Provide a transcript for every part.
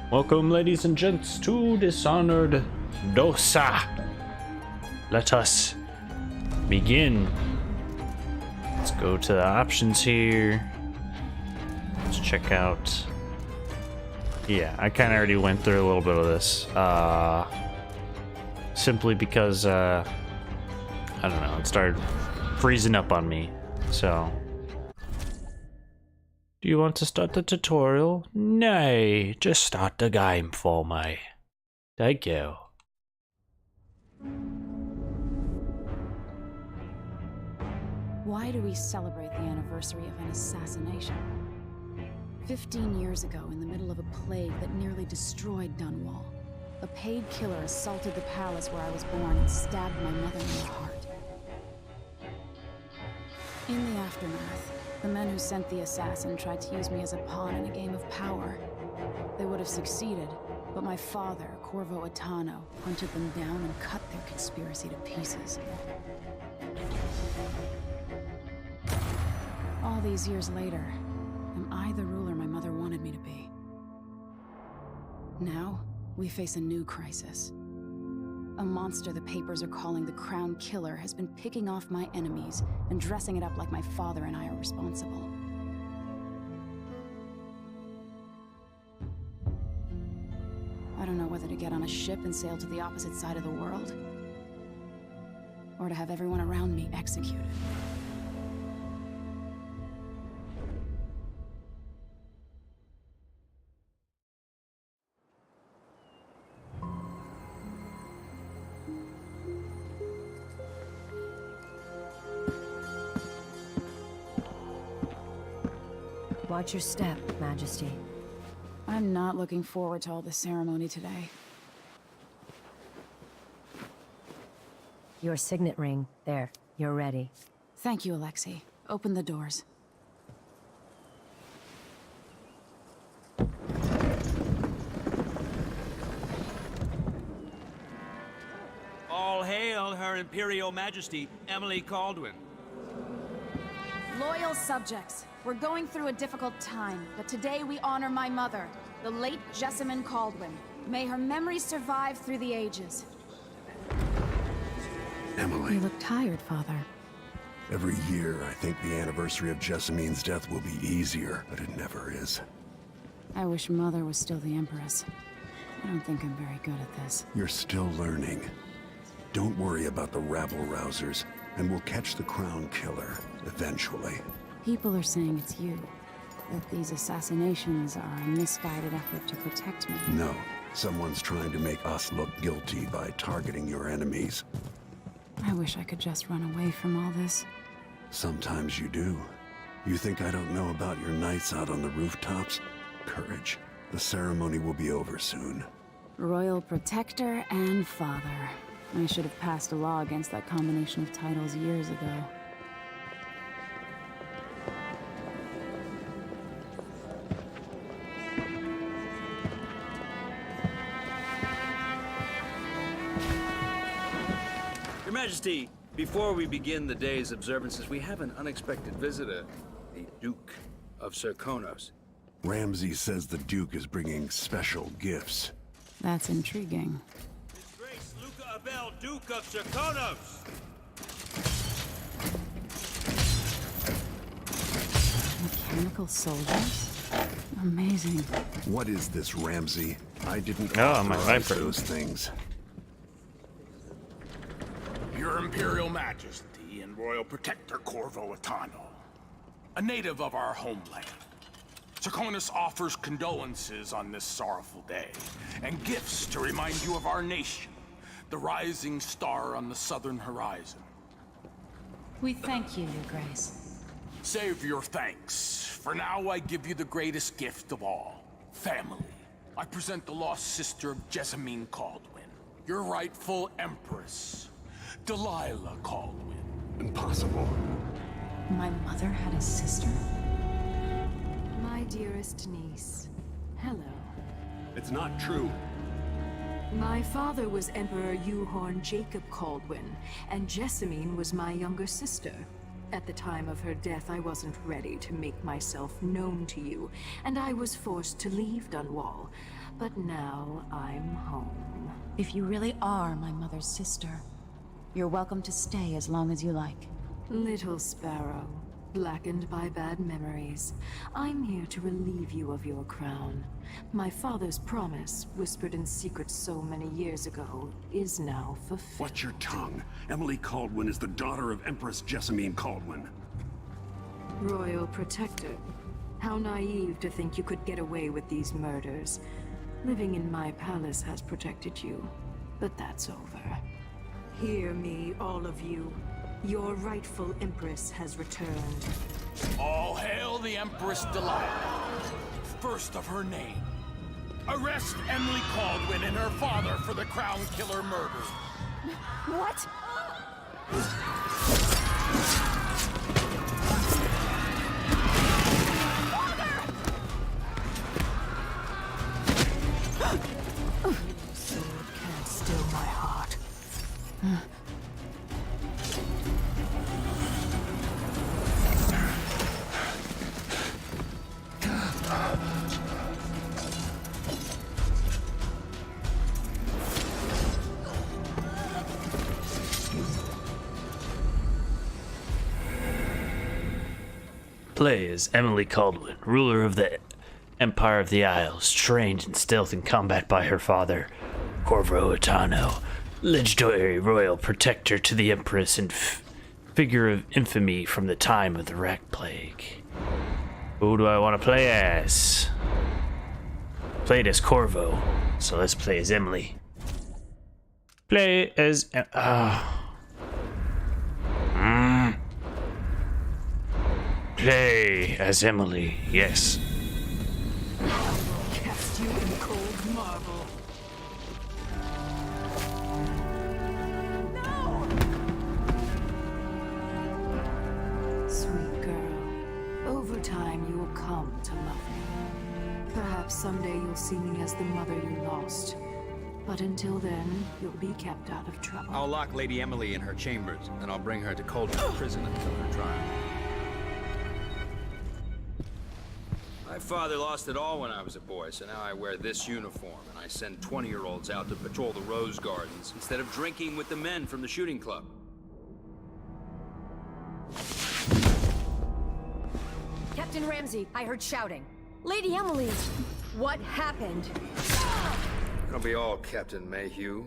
Welcome, ladies and gents, to Dishonored Dosa. Let us begin. Let's go to the options here. Let's check out. Yeah, I kind of already went through a little bit of this. Simply because, I don't know, it started freezing up on me. So. Do you want to start the tutorial? Nay, just start the game for me. Thank you. Why do we celebrate the anniversary of an assassination? 15 years ago, in the middle of a plague that nearly destroyed Dunwall, a paid killer assaulted the palace where I was born and stabbed my mother in the heart. In the aftermath, the men who sent the assassin tried to use me as a pawn in a game of power. They would have succeeded, but my father, Corvo Attano, hunted them down and cut their conspiracy to pieces. All these years later, am I the ruler my mother wanted me to be? Now, we face a new crisis. A monster the papers are calling the Crown Killer has been picking off my enemies and dressing it up like my father and I are responsible. I don't know whether to get on a ship and sail to the opposite side of the world, or to have everyone around me executed. Watch your step, Majesty. I'm not looking forward to all the ceremony today. Your signet ring. There. You're ready. Thank you, Alexei. Open the doors. All hail Her Imperial Majesty, Emily Caldwin. Loyal subjects, we're going through a difficult time, but today we honor my mother, the late Jessamine Caldwin. May her memory survive through the ages. Emily. You look tired, Father. Every year, I think the anniversary of Jessamine's death will be easier, but it never is. I wish Mother was still the Empress. I don't think I'm very good at this. You're still learning. Don't worry about the rabble-rousers, and we'll catch the Crown Killer, eventually. People are saying it's you. That these assassinations are a misguided effort to protect me. No. Someone's trying to make us look guilty by targeting your enemies. I wish I could just run away from all this. Sometimes you do. You think I don't know about your nights out on the rooftops? Courage. The ceremony will be over soon. Royal Protector and Father. I should have passed a law against that combination of titles years ago. Your Majesty, before we begin the day's observances, we have an unexpected visitor, the Duke of Serkonos. Ramsay says the Duke is bringing special gifts. That's intriguing. His Grace Luca Abel, Duke of Serkonos! Mechanical soldiers? Amazing. What is this, Ramsay? I didn't Oh, my authorize viper. those things. Your Imperial Majesty and Royal Protector Corvo Attano, a native of our homeland. Serkonos offers condolences on this sorrowful day, and gifts to remind you of our nation, the rising star on the southern horizon. We thank you, Your Grace. Save your thanks. For now, I give you the greatest gift of all, family. I present the lost sister of Jessamine Caldwin, your rightful Empress, Delilah Caldwin. Impossible. My mother had a sister? My dearest niece, hello. It's not true. My father was Emperor Euhorn Jacob Caldwin, and Jessamine was my younger sister. At the time of her death, I wasn't ready to make myself known to you, and I was forced to leave Dunwall. But now I'm home. If you really are my mother's sister, you're welcome to stay as long as you like. Little sparrow, blackened by bad memories, I'm here to relieve you of your crown. My father's promise, whispered in secret so many years ago, is now fulfilled. Watch your tongue. Emily Caldwin is the daughter of Empress Jessamine Caldwin. Royal Protector. How naive to think you could get away with these murders. Living in my palace has protected you, but that's over. Hear me, all of you. Your rightful Empress has returned. All hail the Empress Delilah, first of her name. Arrest Emily Caldwin and her father for the Crown Killer murder. What? Sword can't still my heart. Play as Emily Caldwin, ruler of the Empire of the Isles, trained in stealth and combat by her father, Corvo Attano, legendary royal protector to the Empress and figure of infamy from the time of the Rat Plague. Who do I want to play as? Played as Corvo, so let's play as Emily. Play as... Play as Emily, yes. Cast you in cold marble. Sweet girl, over time you will come to love me. Perhaps someday you'll see me as the mother you lost. But until then, you'll be kept out of trouble. I'll lock Lady Emily in her chambers, and I'll bring her to Cauldron Prison until her trial. My father lost it all when I was a boy, so now I wear this uniform, and I send 20-year-olds out to patrol the rose gardens instead of drinking with the men from the shooting club. Captain Ramsey, I heard shouting. Lady Emily, what happened? It'll be all Captain Mayhew.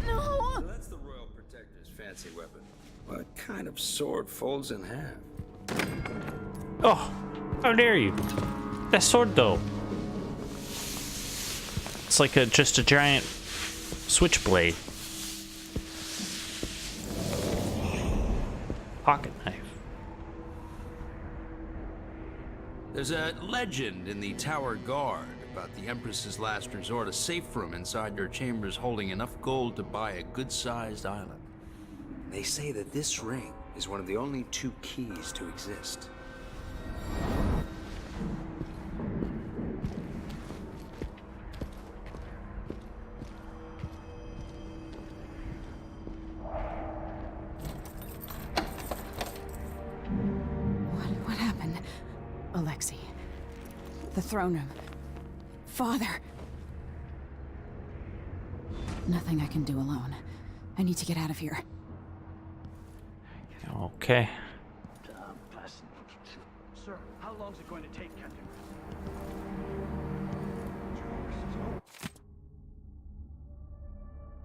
No! So that's the Royal Protector's fancy weapon. What kind of sword folds in half? Oh, how dare you? That sword, though. It's like just a giant switchblade. Pocket knife. There's a legend in the Tower Guard about the Empress's last resort, a safe room inside your chambers holding enough gold to buy a good-sized island. They say that this ring is one of the only 2 keys to exist. What happened? Alexei. The throne room. Father. Nothing I can do alone. I need to get out of here. Okay. Sir, how long is it going to take, Captain?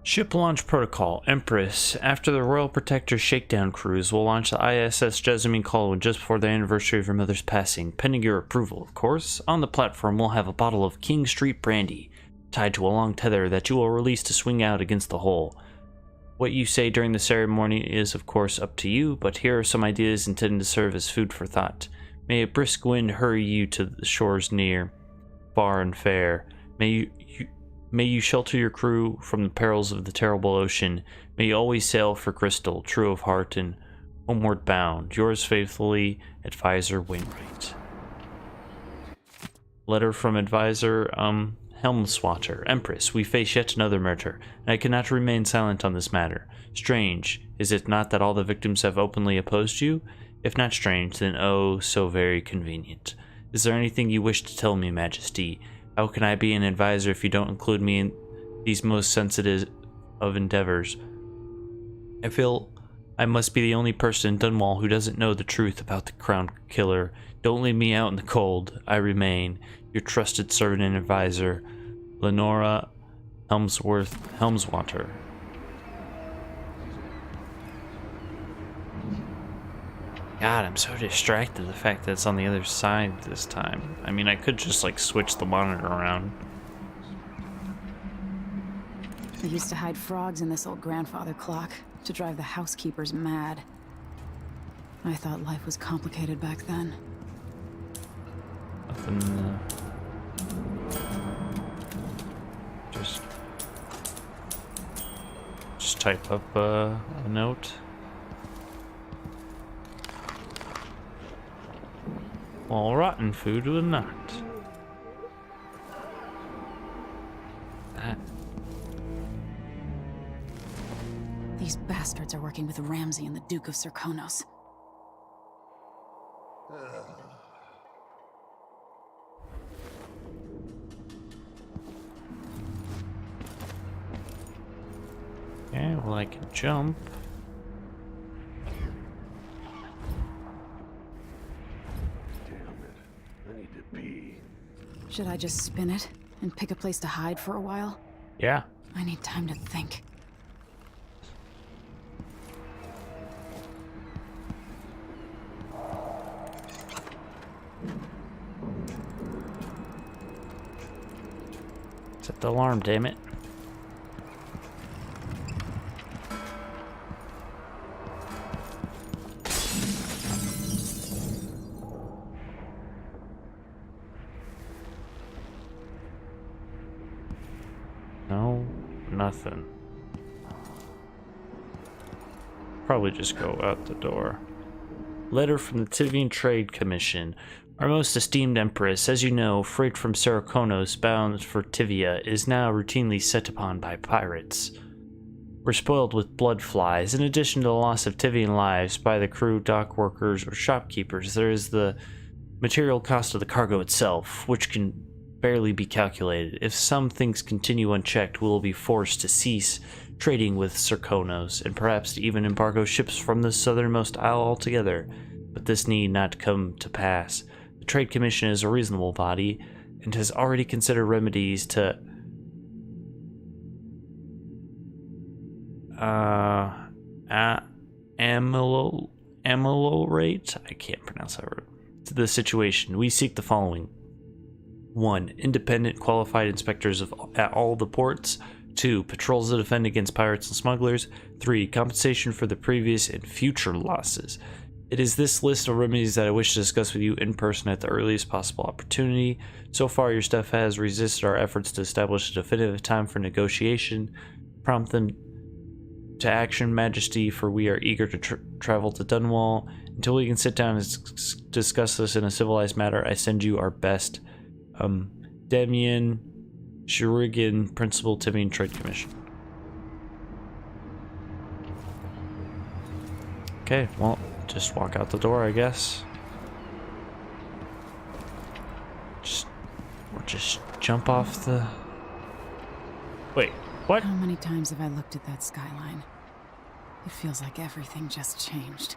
Ship launch protocol. Empress. After the Royal Protector shakedown cruise, will launch the ISS Jessamine Caldwin just before the anniversary of her mother's passing, pending your approval, of course. On the platform, we'll have a bottle of King Street brandy, tied to a long tether that you will release to swing out against the hull. What you say during the ceremony is, of course, up to you, but here are some ideas intended to serve as food for thought. May a brisk wind hurry you to the shores near, far and fair. May you shelter your crew from the perils of the terrible ocean. May you always sail for Crystal, true of heart and homeward bound. Yours faithfully, Advisor Wainwright. Letter from Advisor, Helmswater. Empress, we face yet another murder, and I cannot remain silent on this matter. Strange, is it not that all the victims have openly opposed you? If not strange, then oh, so very convenient. Is there anything you wish to tell me, Majesty? How can I be an advisor if you don't include me in these most sensitive of endeavors? I feel I must be the only person in Dunwall who doesn't know the truth about the Crown Killer. Don't leave me out in the cold. I remain your trusted servant and advisor, Lenora Helmswater. God, I'm so distracted the fact that it's on the other side this time. I mean, I could just like switch the monitor around. They used to hide frogs in this old grandfather clock to drive the housekeepers mad. I thought life was complicated back then. Nothing. Just type up a note. All rotten food will not. These bastards are working with Ramsey and the Duke of Serkonos. Okay, well I can jump. Should I just spin it and pick a place to hide for a while? Yeah. I need time to think. Set the alarm, damn it. No, nothing. Probably just go out the door. Letter from the Tivian Trade Commission. Our most esteemed Empress, as you know, freight from Serkonos bound for Tivia is now routinely set upon by pirates. We're spoiled with blood flies. In addition to the loss of Tivian lives by the crew, dock workers, or shopkeepers, there is the material cost of the cargo itself, which can barely be calculated. If some things continue unchecked, we will be forced to cease trading with Serkonos, and perhaps to even embargo ships from the southernmost isle altogether. But this need not come to pass. The Trade Commission is a reasonable body, and has already considered remedies to ameliorate, I can't pronounce that word, to the situation. We seek the following. 1. Independent qualified inspectors at all the ports. 2. Patrols to defend against pirates and smugglers. 3. Compensation for the previous and future losses. It is this list of remedies that I wish to discuss with you in person at the earliest possible opportunity. So far, your staff has resisted our efforts to establish a definitive time for negotiation. Prompt them to action, Majesty, for we are eager to travel to Dunwall. Until we can sit down and discuss this in a civilized manner, I send you our best. Demian Shurigan, Principal, Tivian Trade Commission. Okay, well, just walk out the door, I guess. Just jump off the... Wait, what? How many times have I looked at that skyline? It feels like everything just changed.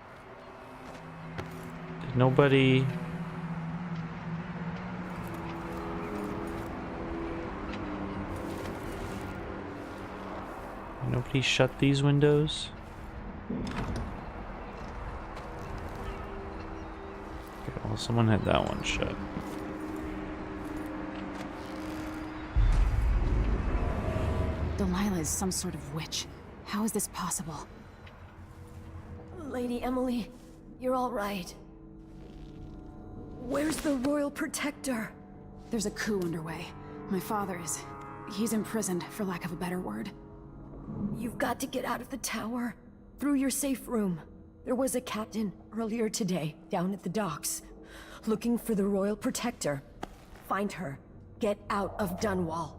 Did nobody... Nobody shut these windows? Okay, well, someone had that one shut. Delilah is some sort of witch. How is this possible? Lady Emily, you're all right. Where's the Royal Protector? There's a coup underway. My father is... he's imprisoned, for lack of a better word. You've got to get out of the tower. Through your safe room. There was a captain earlier today, down at the docks, looking for the Royal Protector. Find her. Get out of Dunwall.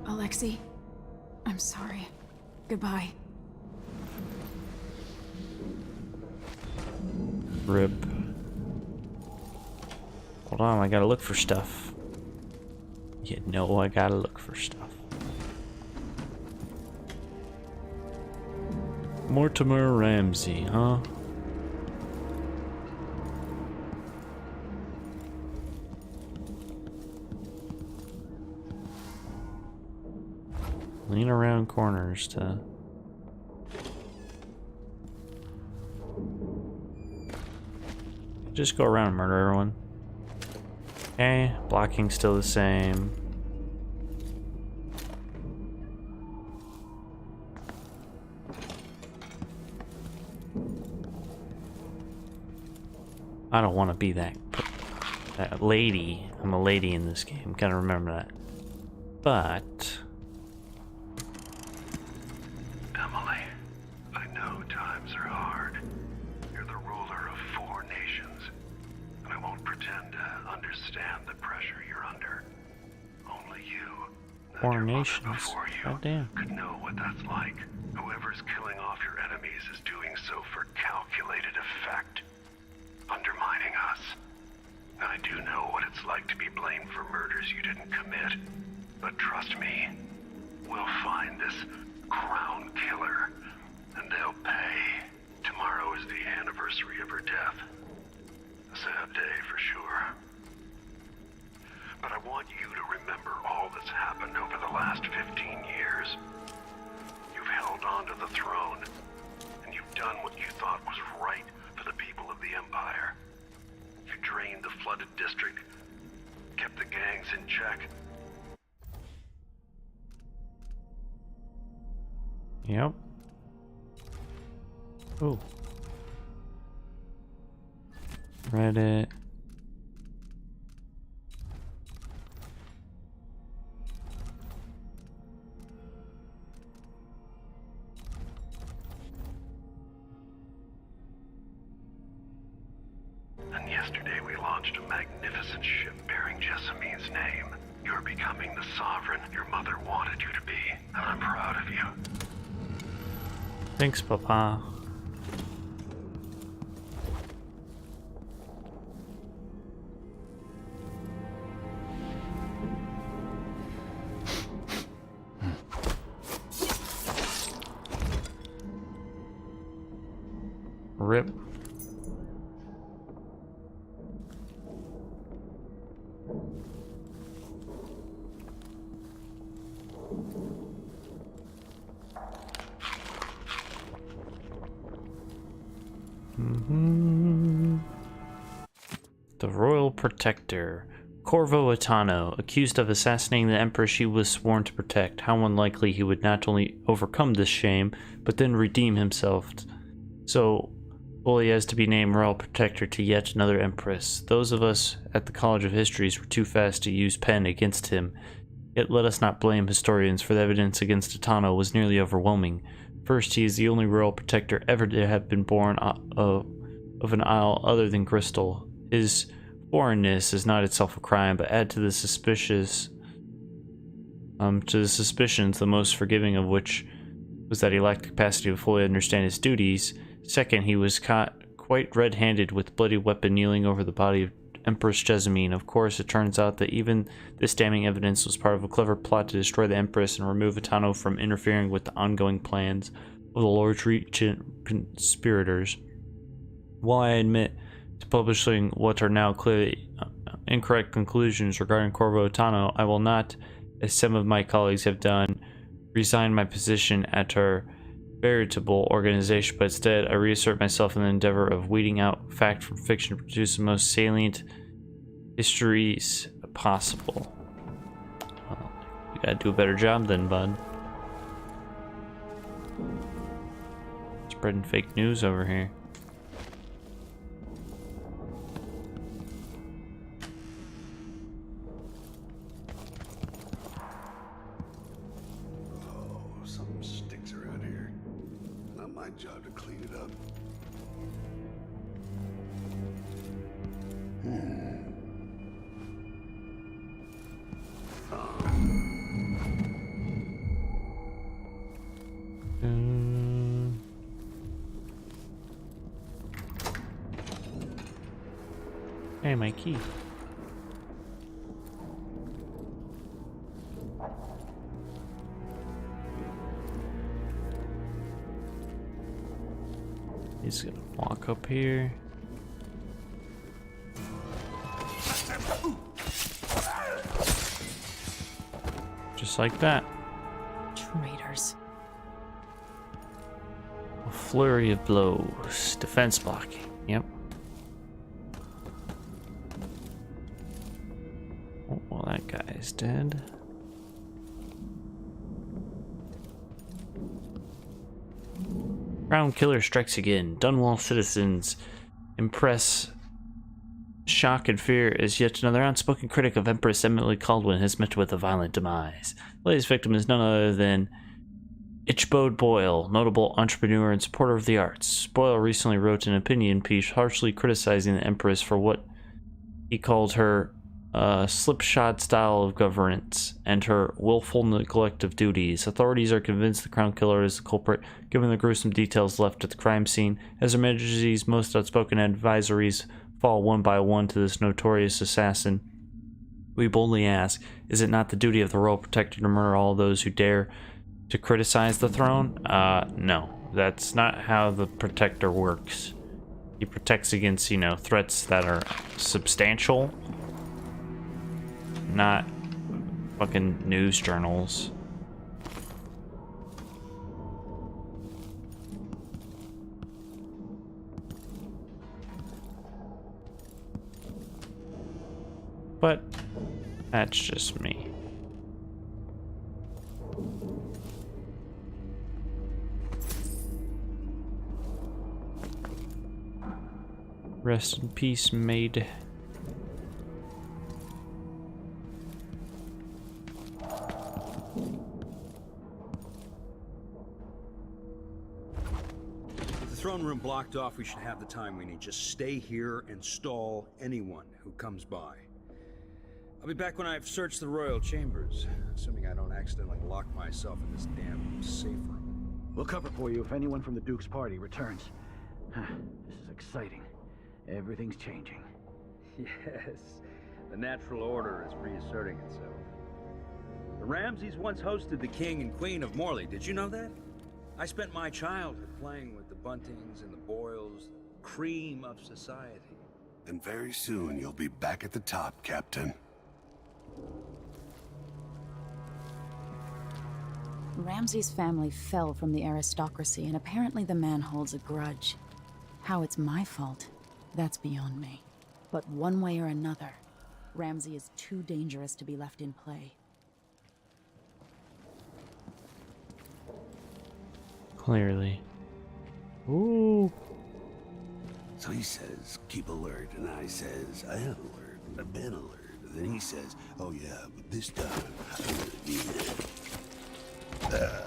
Alexei, I'm sorry. Goodbye. Rip. Hold on, I gotta look for stuff. You know I gotta look for stuff. Mortimer Ramsey, huh? Lean around corners to... Just go around and murder everyone. Okay, blocking still the same. I don't want to be that lady. I'm a lady in this game. Gotta remember that. But Emily, I know times are hard. You're the ruler of 4 nations, and I won't pretend to understand the pressure you're under. Only you, and 4 your mother nations. before you, Goddamn. could know what that's like. Whoever's killing off your enemies is doing so for calculated effect, undermining us. I do know what it's like to be blamed for murders you didn't commit, but trust me, we'll find this crown killer, and they'll pay. Tomorrow is the anniversary of her death. A sad day for sure. But I want you to remember all that's happened over the last 15 years. You've held on to the throne, and you've done what you thought was right for the people of the Empire. You drained the flooded district, kept the gangs in check. Yep. Ooh. Reddit. And yesterday we launched a magnificent ship bearing Jessamine's name. You're becoming the sovereign your mother wanted you to be, and I'm proud of you. Thanks, Papa. Rip. The Royal Protector, Corvo Attano, accused of assassinating the Empress she was sworn to protect. How unlikely he would not only overcome this shame, but then redeem himself so fully as to be named Royal Protector to yet another Empress. Those of us at the College of Histories were too fast to use pen against him. Yet let us not blame historians, for the evidence against Attano was nearly overwhelming. First, he is the only Royal Protector ever to have been born of an isle other than Crystal. His foreignness is not itself a crime, but add to the suspicions, the most forgiving of which was that he lacked the capacity to fully understand his duties. Second, he was caught quite red-handed with bloody weapon kneeling over the body of Empress Jessamine. Of course, it turns out that even this damning evidence was part of a clever plot to destroy the Empress and remove Attano from interfering with the ongoing plans of the Lord's Regent conspirators. While I admit to publishing what are now clearly incorrect conclusions regarding Corvo Attano, I will not, as some of my colleagues have done, resign my position at our veritable organization, but instead I reassert myself in the endeavor of weeding out fact from fiction to produce the most salient histories possible. Well, you gotta do a better job then, bud. Spreading fake news over here. Something stinks around here. Not my job to clean it up. Hey, my key. He's gonna walk up here. Just like that. Traitors. A flurry of blows. Defense blocking. Yep. Oh, well, that guy's dead. Crown Killer strikes again. Dunwall citizens impress shock and fear as yet another outspoken critic of Empress Emily Caldwin has met with a violent demise. The latest victim is none other than Ichbode Boyle, notable entrepreneur and supporter of the arts. Boyle recently wrote an opinion piece harshly criticizing the Empress for what he called her slipshod style of governance and her willful neglect of duties. Authorities are convinced the Crown Killer is the culprit, given the gruesome details left at the crime scene. As Her Majesty's most outspoken advisories fall one by one to this notorious assassin, we boldly ask, is it not the duty of the Royal Protector to murder all those who dare to criticize the throne? No. That's not how the Protector works. He protects against, you know, threats that are substantial, not fucking news journals. But that's just me. Rest in peace, maid. With the throne room blocked off, we should have the time we need. Just stay here and stall anyone who comes by. I'll be back when I've searched the royal chambers, assuming I don't accidentally lock myself in this damn safe room. We'll cover for you if anyone from the Duke's party returns. This is exciting. Everything's changing. Yes, the natural order is reasserting itself. The Ramseys once hosted the King and Queen of Morley. Did you know that? I spent my childhood playing with the Buntings and the Boyles, the cream of society. And very soon you'll be back at the top, Captain. Ramsay's family fell from the aristocracy, and apparently the man holds a grudge. How it's my fault, that's beyond me. But one way or another, Ramsay is too dangerous to be left in play. Clearly. Ooh. So he says, keep alert, and I says, I am alert, I've been alert. And then he says, oh yeah, but this time, I'm gonna be there.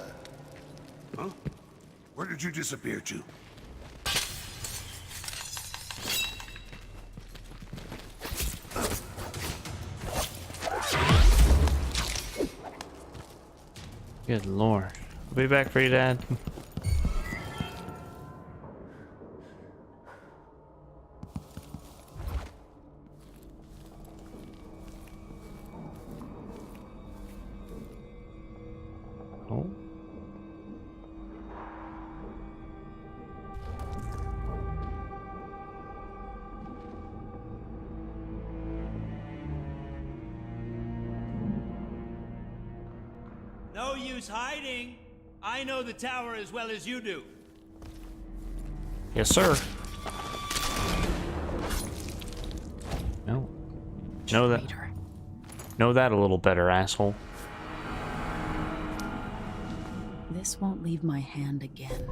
Huh? Where did you disappear to? Good lord. I'll be back for you, Dad. Oh. No use hiding. I know the tower as well as you do. Yes, sir. No. Know that. Traitor. Know that a little better, asshole. This won't leave my hand again.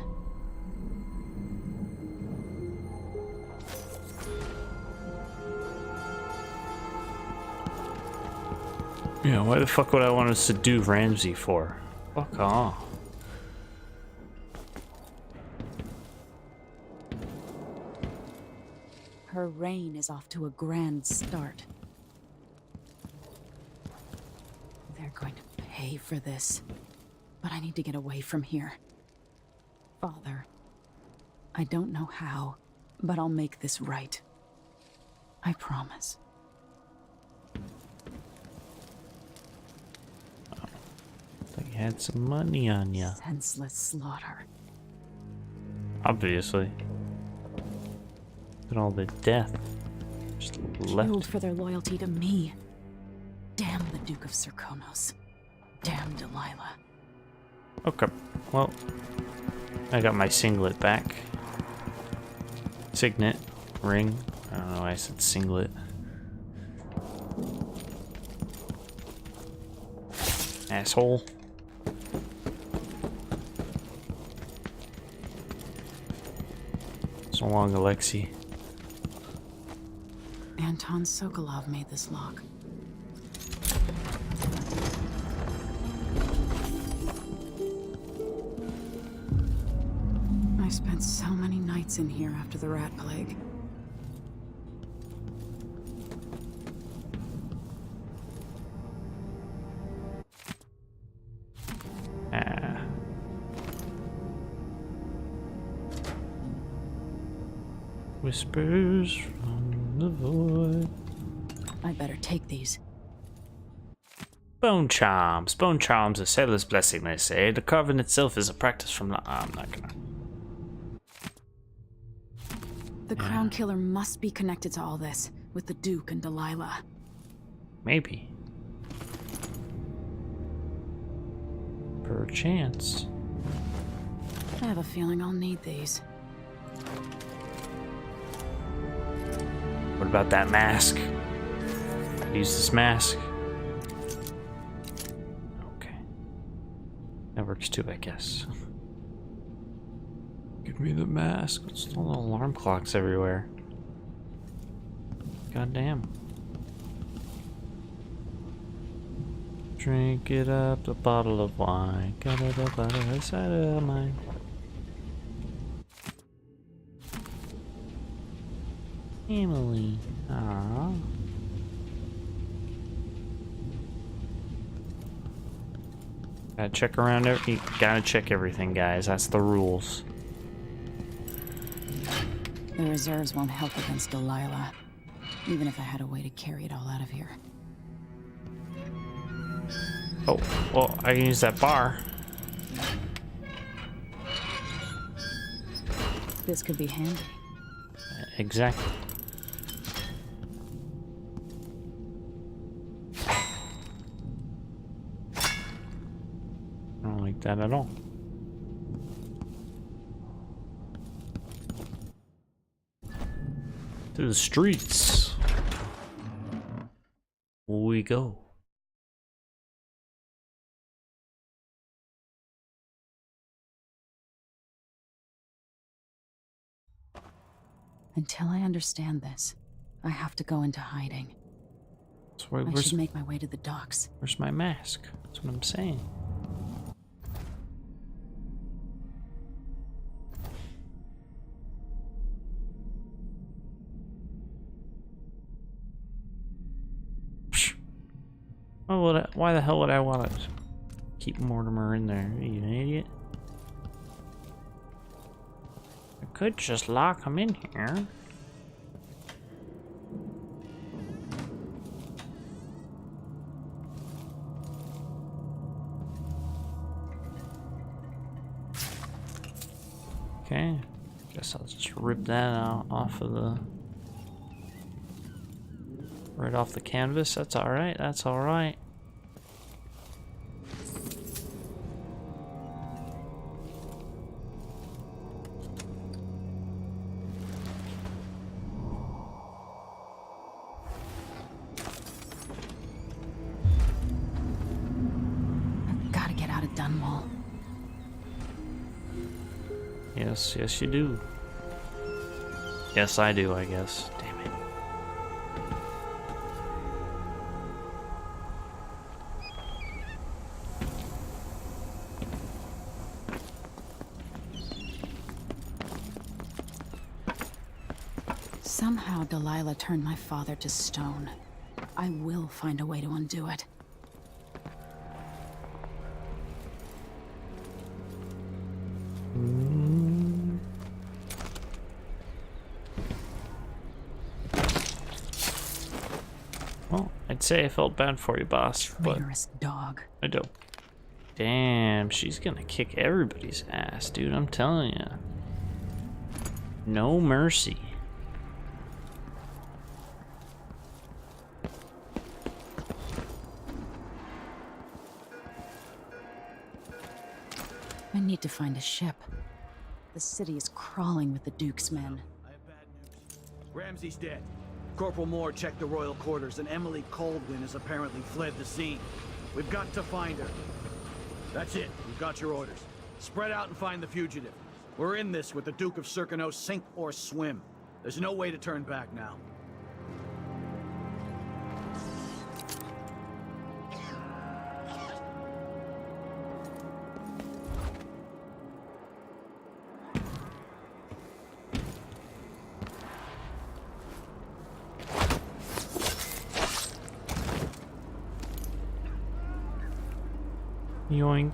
Yeah, why the fuck would I want to subdue Ramsay for? Fuck off. Her reign is off to a grand start. They're going to pay for this. But I need to get away from here. Father, I don't know how, but I'll make this right. I promise. They had some money on ya. Senseless slaughter. Obviously. at all the death. Just left. Killed for their loyalty to me. Damn the Duke of Serkonos. Damn Delilah. Okay, well, I got my singlet back. Signet, ring. I don't know why I said singlet. Asshole. So long, Alexei. Anton Sokolov made this lock. I spent so many nights in here after the rat plague. Whispers from the void. I better take these. Bone charms. Bone charms, a sailor's blessing, they say. The carving itself is a practice from the... I'm not gonna... The Crown Killer must be connected to all this, with the Duke and Delilah. Maybe. Perchance. I have a feeling I'll need these. What about that mask? Use this mask. Okay. That works too, I guess. Give me the mask. It's all the alarm clocks everywhere. God damn. Drink it up, the bottle of wine. Got it up out of the side of mine. Emily. Aww. Gotta check around you gotta check everything, guys. That's the rules. The reserves won't help against Delilah, even if I had a way to carry it all out of here. Oh, well, I can use that bar. This could be handy. Exactly. I don't like that at all. To the streets we go. Until I understand this, I have to go into hiding. That's why, I should make my way to the docks. where's my mask? That's what I'm saying. Oh, why the hell would I want to keep Mortimer in there? Are you an idiot? I could just lock him in here. Okay, guess I'll just rip that out off of the... right off the canvas. That's alright, that's alright. I've gotta get out of Dunwall. Yes, yes you do. Yes, I do, I guess. Damn it. Somehow Delilah turned my father to stone. I will find a way to undo it. Well, I'd say I felt bad for you, boss, but Traitorous dog. I don't. Damn, she's gonna kick everybody's ass, dude. I'm telling you. No mercy. I need to find a ship. The city is crawling with the Duke's men. I have bad news. Ramsey's dead. Corporal Moore checked the royal quarters, and Emily Coldwin has apparently fled the scene. We've got to find her. That's it. We've got your orders. Spread out and find the fugitive. We're in this with the Duke of Serkino, sink or swim. There's no way to turn back now. Yoink.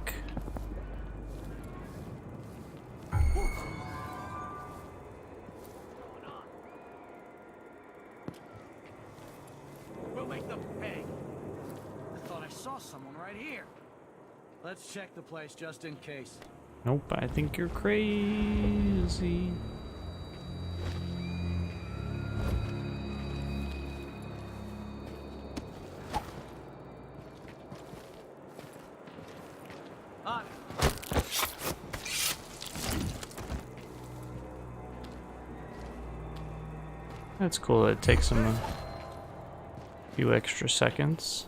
We'll make them pay. I thought I saw someone right here. Let's check the place just in case. Nope, I think you're crazy. On it. That's cool. It takes them a few extra seconds.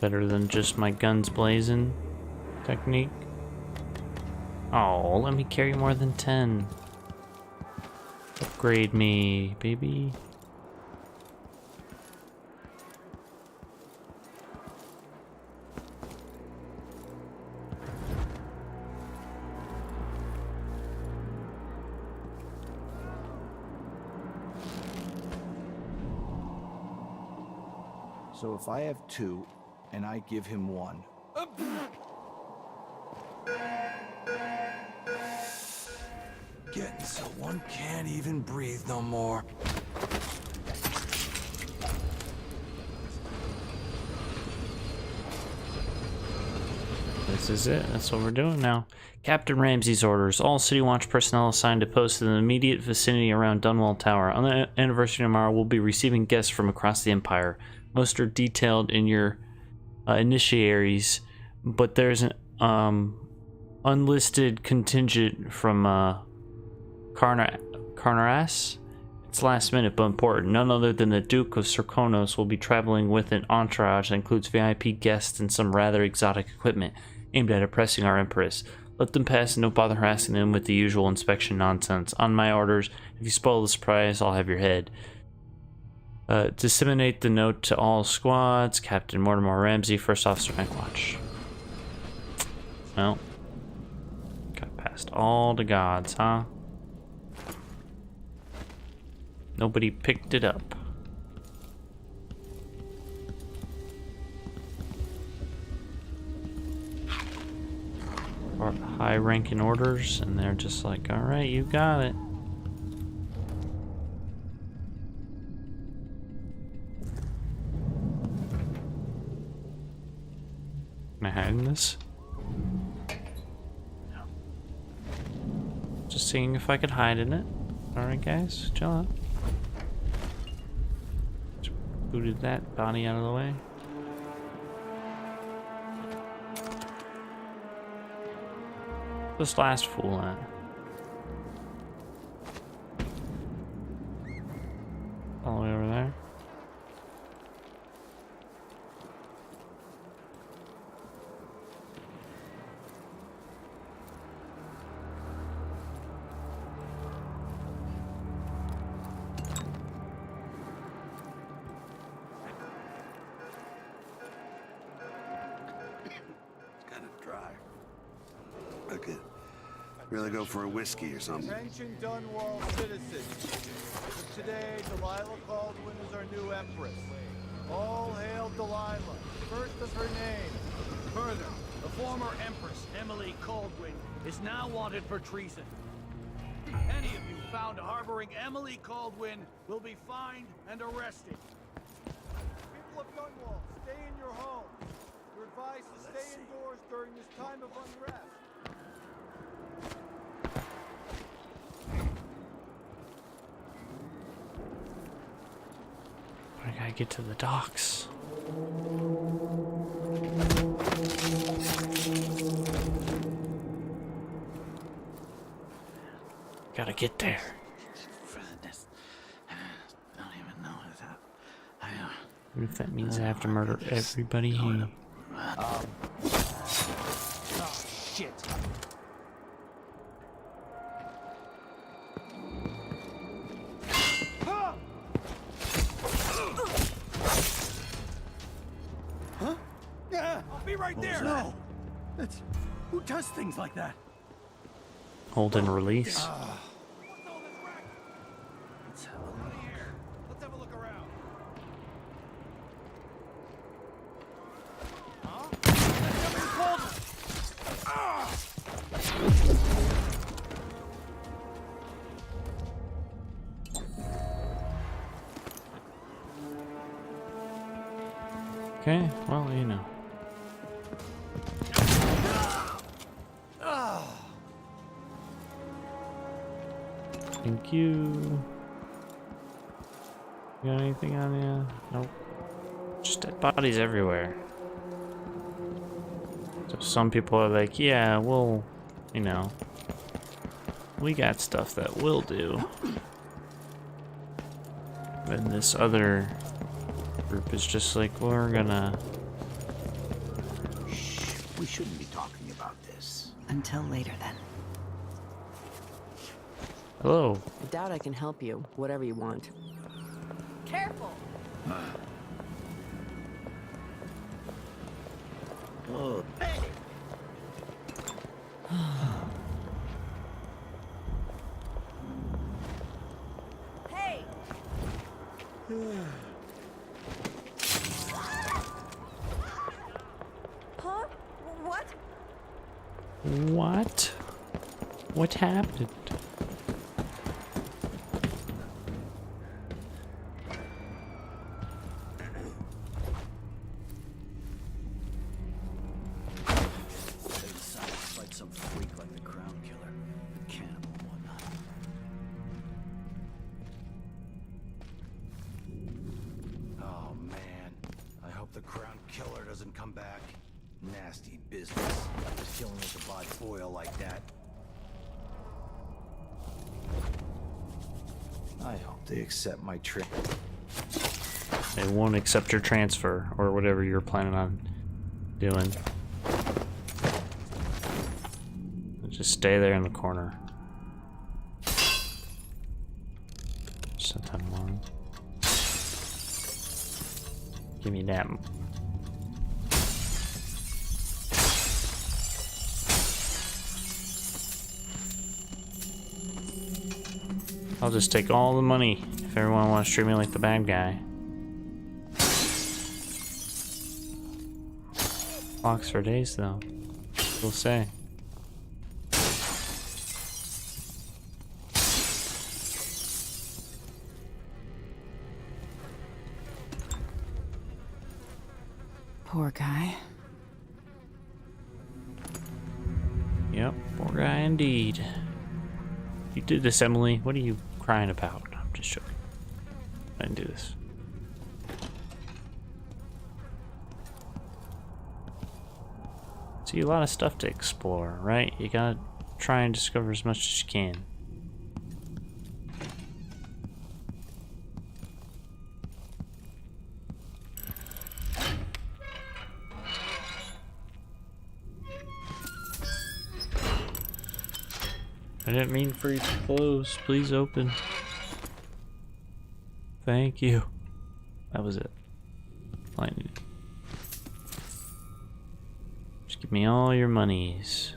Better than just my guns blazing technique. Oh, let me carry more than 10. Upgrade me, baby. So if I have 2, and I give him 1. Getting so one can't even breathe no more. This is it. That's what we're doing now. Captain Ramsey's orders. All City Watch personnel assigned to posts in the immediate vicinity around Dunwall Tower. On the anniversary tomorrow, we'll be receiving guests from across the Empire. Most are detailed in your initiaries, but there's an unlisted contingent from Carnaras. It's last minute but important. None other than the Duke of Serkonos will be traveling with an entourage that includes VIP guests and some rather exotic equipment aimed at impressing our Empress. Let them pass and don't bother harassing them with the usual inspection nonsense. On my orders, if you spoil the surprise, I'll have your head. Disseminate the note to all squads. Captain Mortimer Ramsey, First Officer, Night Watch. Well, got past all the gods, huh? Nobody picked it up. Or high-ranking orders, and they're just like, all right, you got it. Can I hide in this? Just seeing if I could hide in it. Alright guys, chill out. Just booted that body out of the way. This last fool at? All the way over there. Really go for a whiskey or something. Attention Dunwall citizens. Today, Delilah Caldwin is our new Empress. All hail Delilah, first of her name. Further, the former Empress, Emily Coldwin, is now wanted for treason. Any of you found harboring Emily Coldwin will be fined and arrested. People of Dunwall, stay in your homes. You're advised to stay indoors during this time of unrest. get to the docks. Gotta get there. What if that means I have to murder everybody here? Oh, shit. Huh? I'll be right there. No. That's... Who does things like that? Hold and release. Let's have a look around. Okay, well, you know. Thank you. You got anything on you? Nope. Just dead bodies everywhere. So some people are like, yeah, well, you know, we got stuff that will do. And this other group is just like, we're gonna... Shh, we shouldn't be talking about this. Until later, then. Hello. I doubt I can help you, whatever you want. Careful! Oh, hey! Hey! Huh? What? What? What happened? Some freak like the Crown Killer, the cannibal, whatnot. Oh man, I hope the Crown Killer doesn't come back. Nasty business, killing with a live foil like that. I hope they accept my trick. They won't accept your transfer or whatever you're planning on doing. Just stay there in the corner. Set that alarm. Give me that. I'll just take all the money if everyone wants to treat me like the bad guy. Clocks for days, though. We'll say. Poor guy. Yep, poor guy indeed. You did this, Emily. What are you crying about? I'm just joking. I didn't do this. See, a lot of stuff to explore, right? You gotta try and discover as much as you can. I didn't mean for you to close. Please open. Thank you. That was it. All I needed. Just give me all your monies.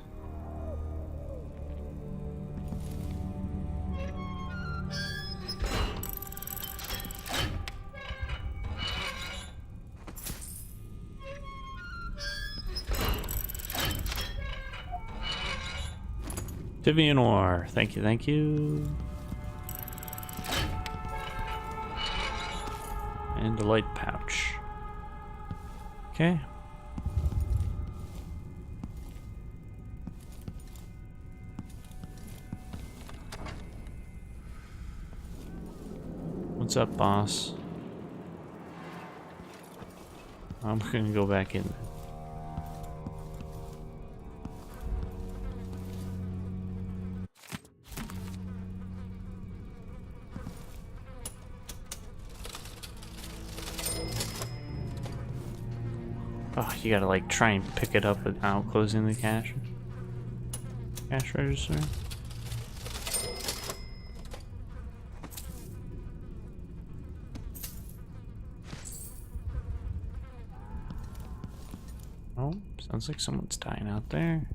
Vivian Noir, thank you, thank you. And a light pouch. Okay. What's up, boss? I'm gonna go back in. Oh, you gotta like try and pick it up without closing the cash register. Oh, sounds like someone's dying out there.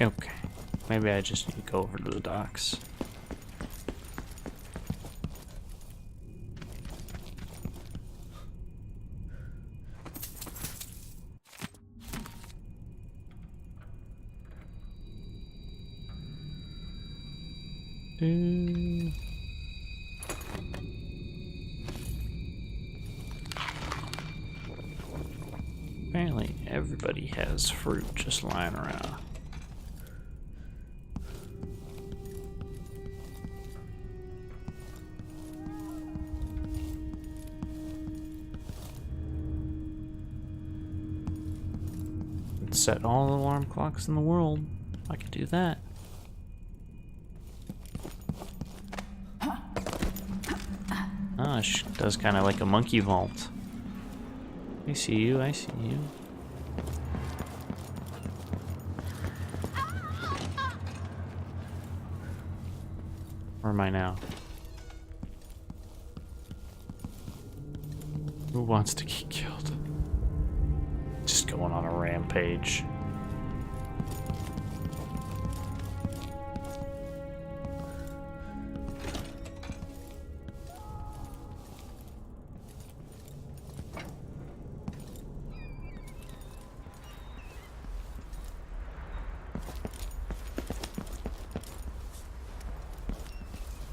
Okay, maybe I just need to go over to the docks. Apparently everybody has fruit just lying around. Set all the alarm clocks in the world. I could do that. Ah, she does kind of like a monkey vault. I see you, I see you. Where am I now? Who wants to get killed? Just going on a rampage.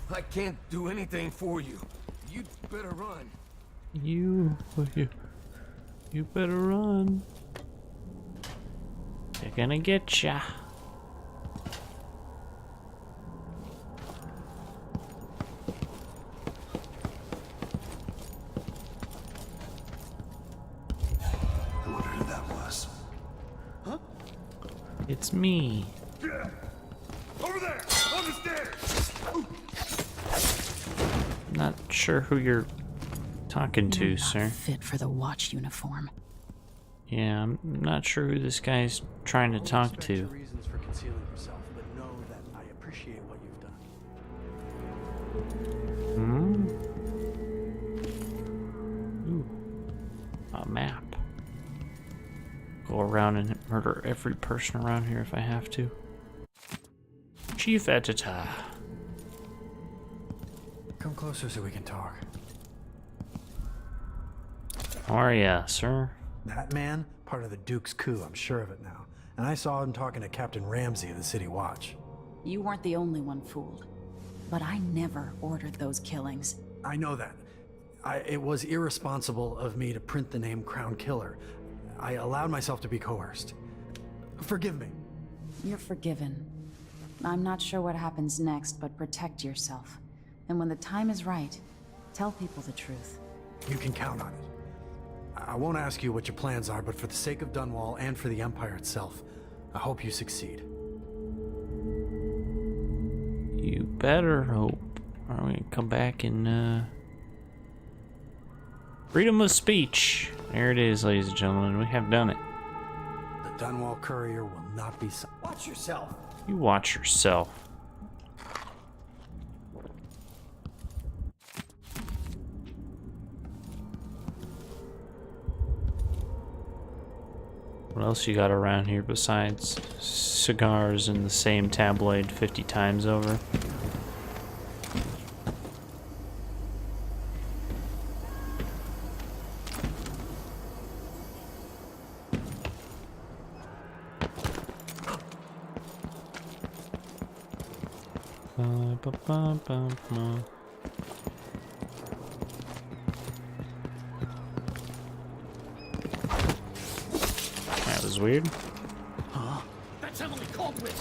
I can't do anything for you. You'd better run. You better run. They're gonna get ya. I wonder who that was. Huh? It's me. Yeah. Over there, on the stairs. Not sure who you're talking to, You're not sir. fit for the watch uniform. Yeah, I'm not sure who this guy's trying to talk to. Your reasons for concealing yourself, but know that I appreciate what you've done. Ooh. A map. Go around and murder every person around here if I have to. Chief Editor. Come closer so we can talk. How are ya, sir? That man, part of the Duke's coup, I'm sure of it now. And I saw him talking to Captain Ramsey of the City Watch. You weren't the only one fooled. But I never ordered those killings. I know that. It was irresponsible of me to print the name Crown Killer. I allowed myself to be coerced. Forgive me. You're forgiven. I'm not sure what happens next, but protect yourself. And when the time is right, tell people the truth. You can count on it. I won't ask you what your plans are, but for the sake of Dunwall and for the Empire itself, I hope you succeed. You better hope. Are we gonna come back and freedom of speech. There it is, ladies and gentlemen. We have done it. The Dunwall Courier will not be... Watch yourself. You watch yourself. What else you got around here besides cigars in the same tabloid 50 times over? Ba-ba-ba-ba. That was weird. That's Emily Caldwell!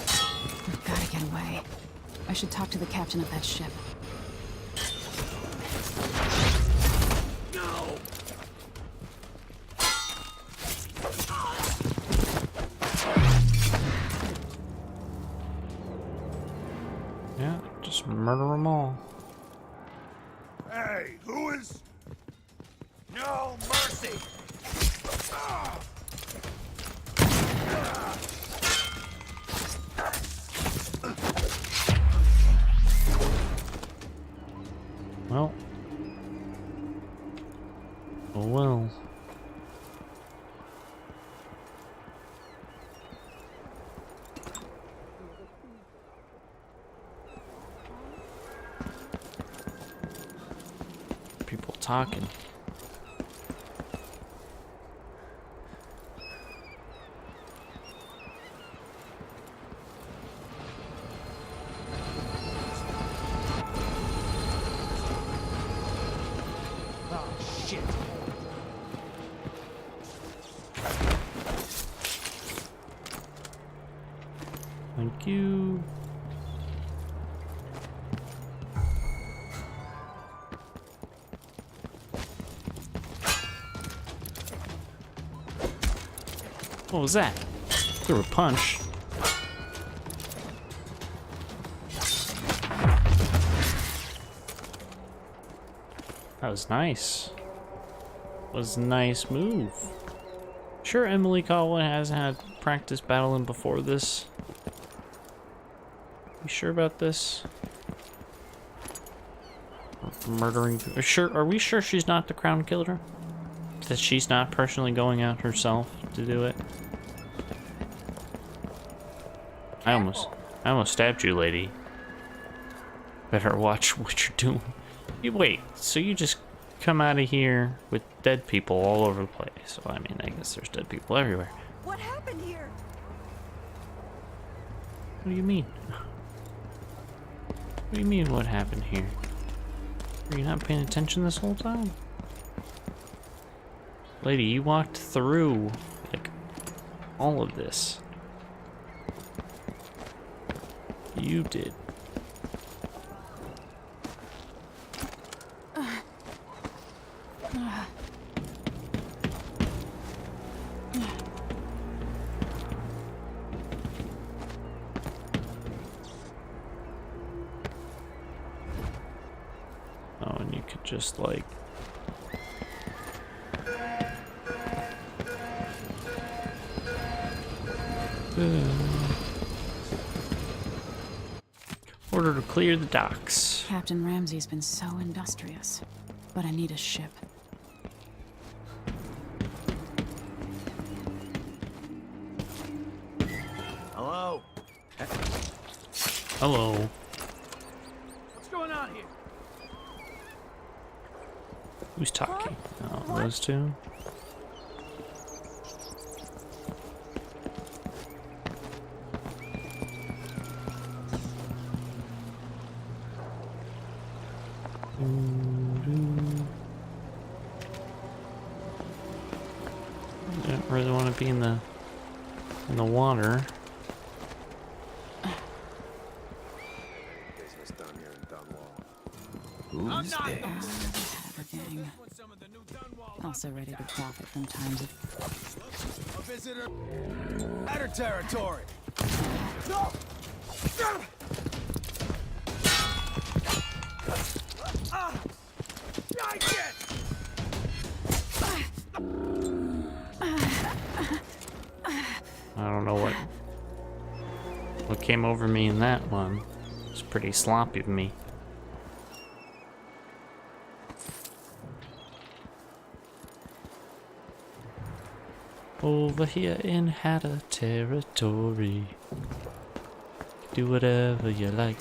We've gotta get away. I should talk to the captain of that ship. No! Yeah, just murder them all. Hey, who is... No mercy! Well. Oh well. People talking. Shit. Thank you. What was that? Threw a punch. That was nice. Was a nice move. Sure, Emily Caldwell has had practice battling before this. You sure about this? Murdering. Sure, are we sure she's not the crown killer? That she's not personally going out herself to do it? I almost stabbed you, lady. Better watch what you're doing. You wait, so you just come out of here with dead people all over the place. So I mean, I guess there's dead people everywhere. What happened here? What do you mean? What do you mean what happened here? Were you not paying attention this whole time? Lady, you walked through, like, all of this. You did. Oh, and you could just, like... Order to clear the docks. Captain Ramsey's been so industrious, but I need a ship. Hello? Hello. What's going on here? Who's talking? Oh, those two? I don't really want to be in the water. Business done here in Dunwall. Who's gang. Also ready to profit from times of... A visitor... Better territory! No! I don't know what came over me in that one. It's pretty sloppy of me. Over here in Hatter territory, do whatever you like.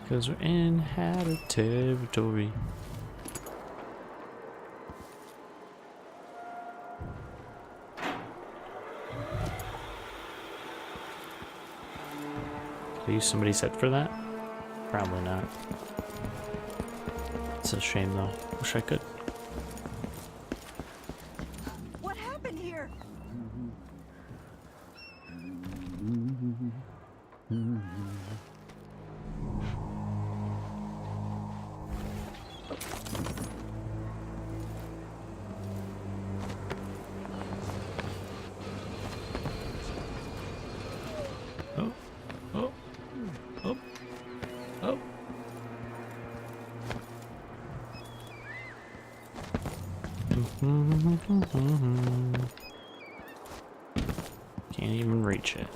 Cause we're in Hatter territory. I use somebody's head for that? Probably not. It's a shame though. Wish I could. What happened here? Oh, oh, oh, oh. Can't even reach it.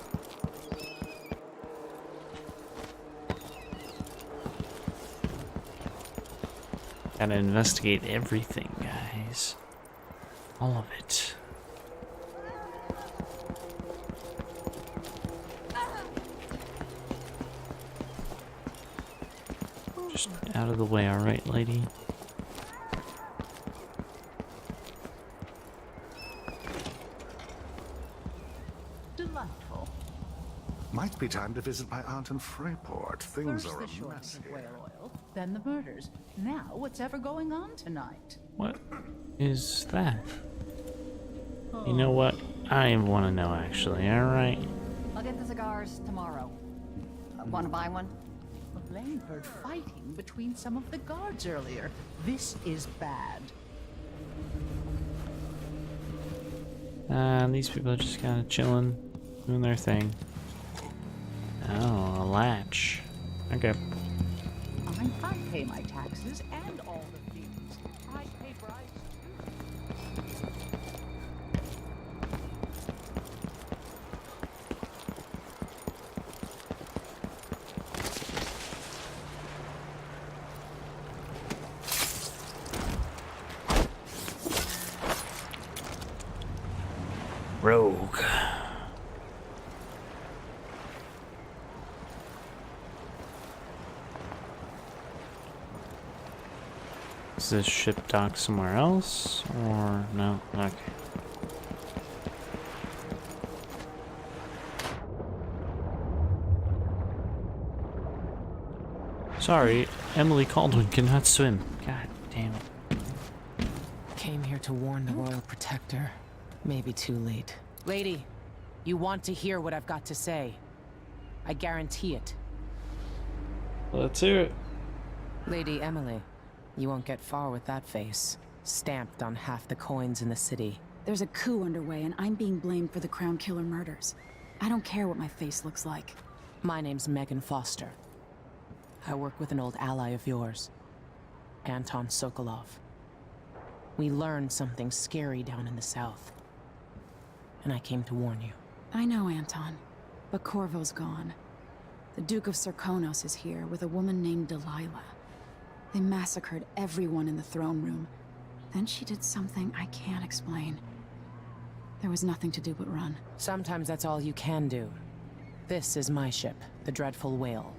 Gotta investigate everything, guys. All of it. Just out of the way, alright, lady? Delightful. Might be time to visit my aunt in Freyport. Things First are the a shortage mess of here. whale oil, then the murders. Now, what's ever going on tonight? What is that? You know what? I don't even want to know, actually, alright? I'll get the cigars tomorrow. Want to buy one? A blame heard fighting between some of the guards earlier. This is bad. These people are just kind of chilling, doing their thing. Oh, a latch. Okay. I pay my taxes and all the fees. I pay bribes too. Rogue. Is this ship docked somewhere else? Or no? Okay. Sorry, Emily Caldwin cannot swim. God damn it. Came here to warn the Royal Protector. Maybe too late. Lady, you want to hear what I've got to say. I guarantee it. Let's hear it. Lady Emily, you won't get far with that face. Stamped on half the coins in the city. There's a coup underway, and I'm being blamed for the Crown Killer murders. I don't care what my face looks like. My name's Megan Foster. I work with an old ally of yours, Anton Sokolov. We learned something scary down in the south, and I came to warn you. I know, Anton, but Corvo's gone. The Duke of Serkonos is here with a woman named Delilah. They massacred everyone in the throne room. Then she did something I can't explain. There was nothing to do but run. Sometimes that's all you can do. This is my ship, the Dreadful Whale.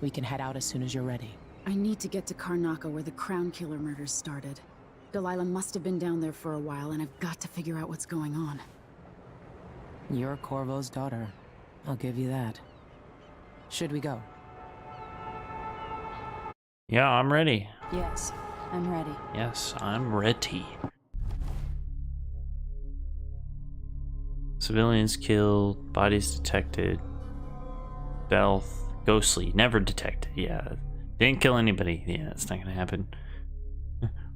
We can head out as soon as you're ready. I need to get to Karnaca where the Crown Killer murders started. Delilah must have been down there for a while, and I've got to figure out what's going on. You're Corvo's daughter. I'll give you that. Should we go? Yeah, I'm ready. Yes, I'm ready. Yes, I'm ready. Civilians killed, bodies detected. Stealth, ghostly, never detected. Yeah, didn't kill anybody. Yeah, it's not gonna happen.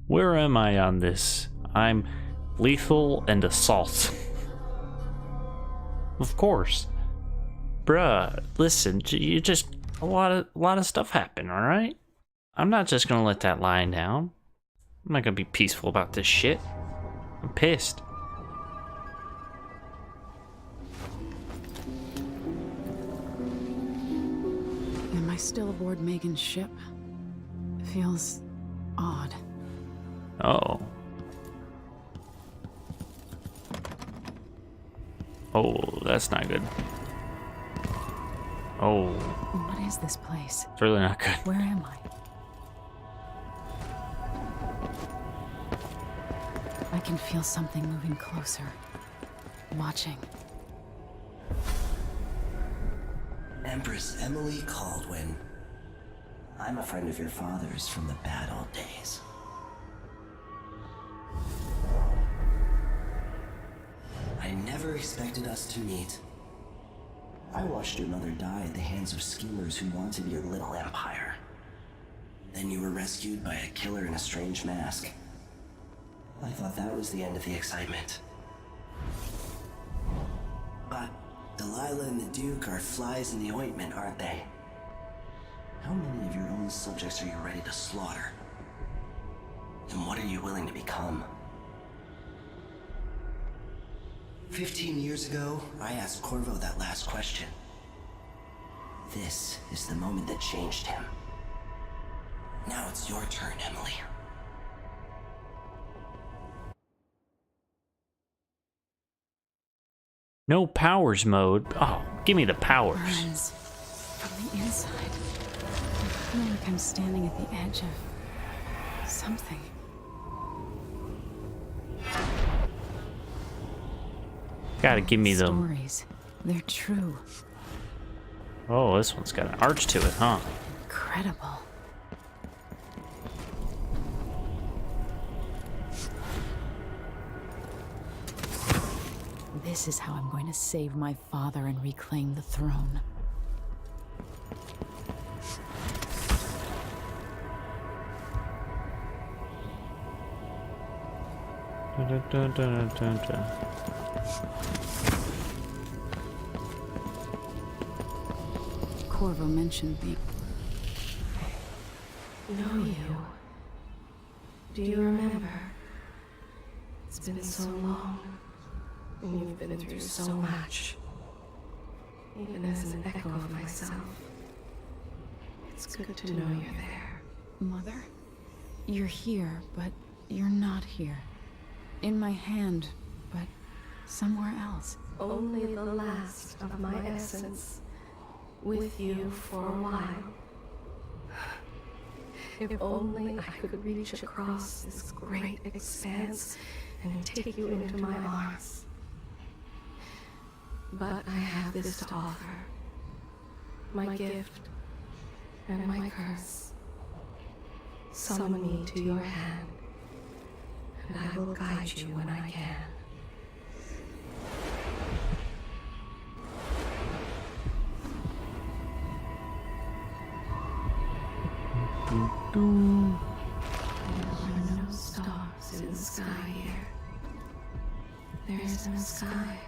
Where am I on this? I'm lethal and assault. Of course. Bruh, listen, you just a lot of stuff happened, alright? I'm not just gonna let that lie down. I'm not gonna be peaceful about this shit. I'm pissed. Am I still aboard Megan's ship? It feels odd. Oh. Oh, that's not good. Oh. What is this place? It's really not good. Where am I? I can feel something moving closer. Watching. Empress Emily Caldwin. I'm a friend of your father's from the bad old days. I never expected us to meet. I watched your mother die at the hands of schemers who wanted your little empire. Then you were rescued by a killer in a strange mask. I thought that was the end of the excitement. But Delilah and the Duke are flies in the ointment, aren't they? How many of your own subjects are you ready to slaughter? And what are you willing to become? 15 years ago, I asked Corvo that last question. This is the moment that changed him. Now it's your turn, Emily. No powers mode. Oh, give me the powers. Burns from the inside. I feel like I'm standing at the edge of something. Gotta give me them. Stories. They're true. Oh, this one's got an arch to it, huh? Incredible. This is how I'm going to save my father and reclaim the throne. Dun, dun, dun, dun, dun. Corvo mentioned me. Know you. Do you remember? It's been so long, and you've been through so much. Even as an echo of myself, it's good to know you're there. Mother? You're here, but you're not here. In my hand, but somewhere else. Only the last of my essence. With you for a while. If only I could reach across this great expanse and take you into my arms. But I have this to offer. My gift and my curse. Summon me to your hand, and I will guide you when I can. There are no stars in the sky here. There is no sky.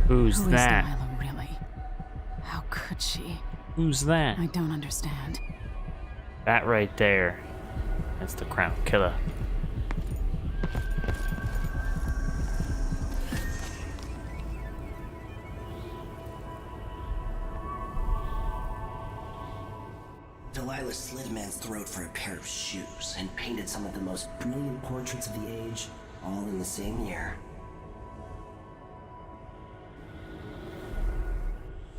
Who's Who is that? Delilah, really? How could she? Who's that? I don't understand. That right there. That's the Crown Killer. Delilah slit a man's throat for a pair of shoes and painted some of the most brilliant portraits of the age, all in the same year.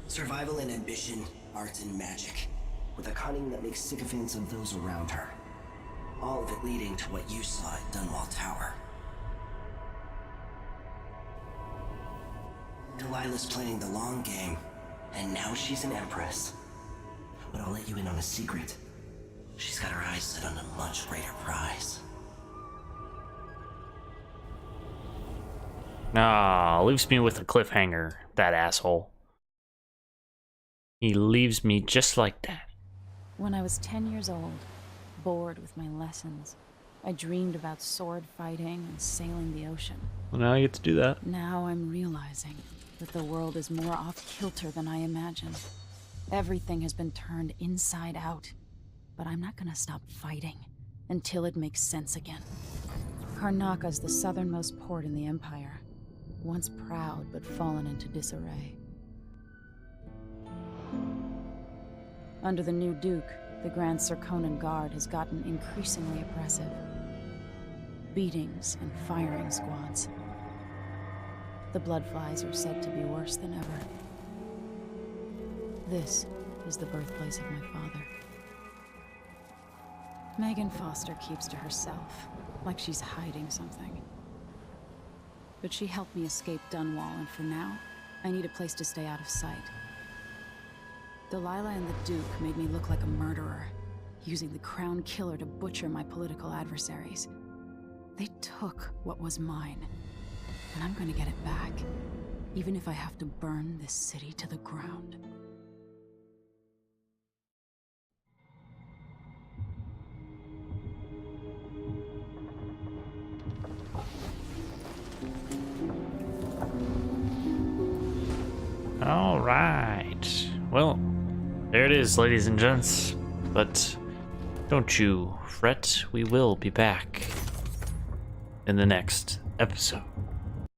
Survival and ambition, art and magic, with a cunning that makes sycophants of those around her. All of it leading to what you saw at Dunwall Tower. Delilah's playing the long game, and now she's an empress. But I'll let you in on a secret. She's got her eyes set on a much greater prize. Ah, leaves me with a cliffhanger, that asshole. He leaves me just like that. When I was 10 years old, bored with my lessons, I dreamed about sword fighting and sailing the ocean. Well, now you get to do that. Now I'm realizing that the world is more off-kilter than I imagined. Everything has been turned inside out, but I'm not gonna stop fighting until it makes sense again. Karnaka's the southernmost port in the Empire, once proud but fallen into disarray. Under the new Duke, the Grand Serkonan Guard has gotten increasingly oppressive. Beatings and firing squads. The Bloodflies are said to be worse than ever. This is the birthplace of my father. Megan Foster keeps to herself, like she's hiding something. But she helped me escape Dunwall, and for now, I need a place to stay out of sight. Delilah and the Duke made me look like a murderer, using the Crown Killer to butcher my political adversaries. They took what was mine, and I'm gonna get it back, even if I have to burn this city to the ground. All right. Well, there it is, ladies and gents. But don't you fret, we will be back in the next episode.